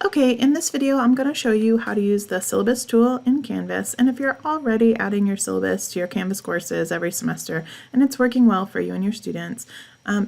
Okay, in this video I'm going to show you how to use the syllabus tool in Canvas, and if you're already adding your syllabus to your Canvas courses every semester and it's working well for you and your students,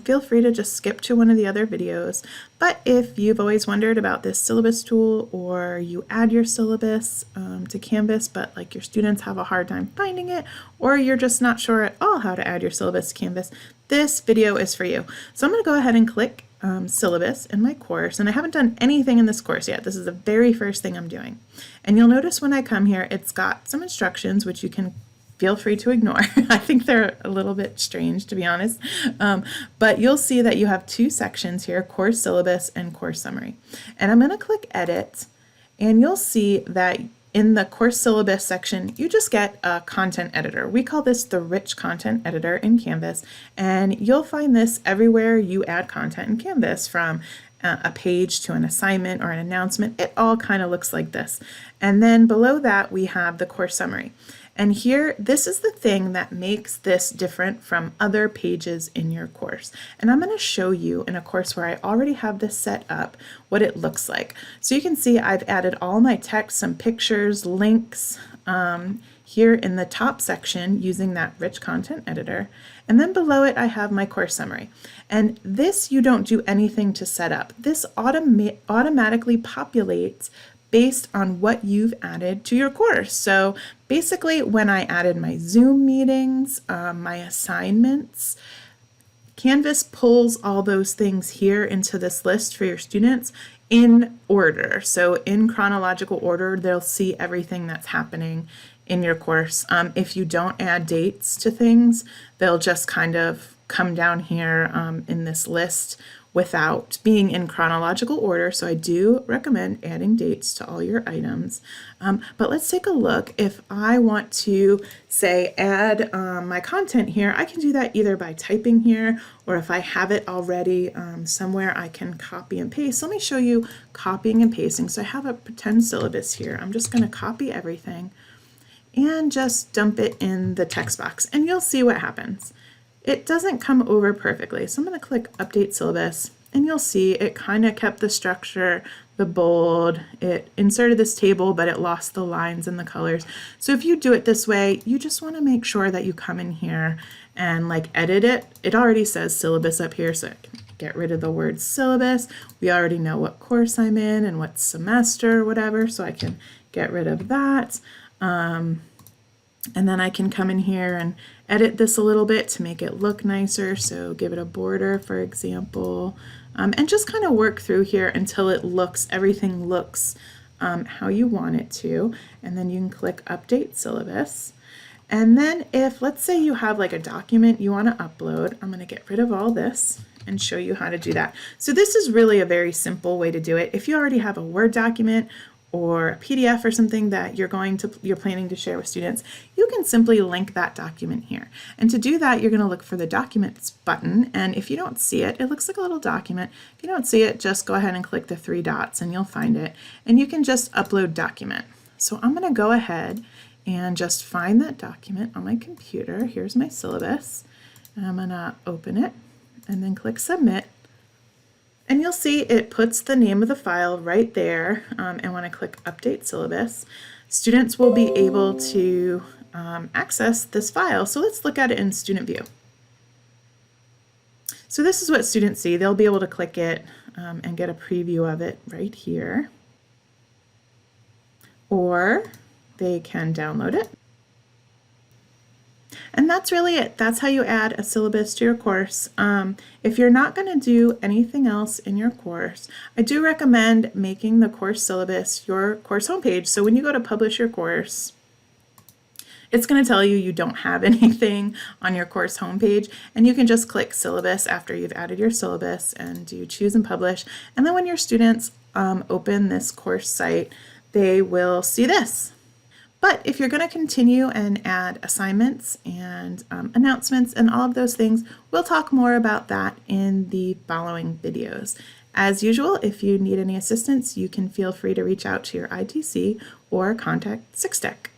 feel free to just skip to one of the other videos. But if you've always wondered about this syllabus tool, or you add your syllabus to Canvas but like your students have a hard time finding it, or you're just not sure at all how to add your syllabus to Canvas, this video is for you. So I'm going to go ahead and click syllabus in my course, and I haven't done anything in this course yet. This is the very first thing I'm doing. And you'll notice when I come here, it's got some instructions which you can feel free to ignore. I think they're a little bit strange, to be honest. But you'll see that you have two sections here, course syllabus and course summary. And I'm going to click edit, and you'll see that in the course syllabus section, you just get a content editor. We call this the rich content editor in Canvas, and you'll find this everywhere you add content in Canvas, from a page to an assignment or an announcement. It all kind of looks like this. And then below that, we have the course summary. And here, this is the thing that makes this different from other pages in your course. And I'm going to show you in a course where I already have this set up what it looks like. So you can see I've added all my text, some pictures, links here in the top section using that rich content editor. And then below it, I have my course summary. And this you don't do anything to set up. This automatically populates based on what you've added to your course. So basically, when I added my Zoom meetings, my assignments, Canvas pulls all those things here into this list for your students in order. So in chronological order, they'll see everything that's happening in your course. If you don't add dates to things, they'll just kind of come down here in this list without being in chronological order. So I do recommend adding dates to all your items. But let's take a look. If I want to, say, add my content here, I can do that either by typing here, or if I have it already somewhere, I can copy and paste. So let me show you copying and pasting. So I have a pretend syllabus here. I'm just going to copy everything and just dump it in the text box, and you'll see what happens. It doesn't come over perfectly, so I'm going to click Update Syllabus, and you'll see it kind of kept the structure, the bold. It inserted this table, but it lost the lines and the colors. So if you do it this way, you just want to make sure that you come in here and like edit it. It already says syllabus up here, so I can get rid of the word syllabus. We already know what course I'm in and what semester or whatever, so I can get rid of that. And then I can come in here and edit this a little bit to make it look nicer. So give it a border, for example, and just kind of work through here until it looks, everything looks how you want it to. And then you can click Update Syllabus. And then if, let's say you have like a document you want to upload, I'm going to get rid of all this and show you how to do that. So this is really a very simple way to do it. If you already have a Word document or a PDF or something that you're planning to share with students, you can simply link that document here. And to do that, you're going to look for the Documents button, and if you don't see it, it looks like a little document. If you don't see it, just go ahead and click the three dots and you'll find it, and you can just upload document. So I'm going to go ahead and just find that document on my computer. Here's my syllabus, and I'm going to open it and then click Submit. And you'll see it puts the name of the file right there, and when I click Update Syllabus, students will be able to access this file. So let's look at it in Student View. So this is what students see. They'll be able to click it and get a preview of it right here. Or they can download it. And that's really it. That's how you add a syllabus to your course. If you're not going to do anything else in your course, I do recommend making the course syllabus your course homepage. So when you go to publish your course, it's going to tell you don't have anything on your course homepage, and you can just click syllabus after you've added your syllabus and do choose and publish. And then when your students open this course site, they will see this. But if you're going to continue and add assignments and announcements and all of those things, we'll talk more about that in the following videos. As usual, if you need any assistance, you can feel free to reach out to your ITC or contact StudentSuccess.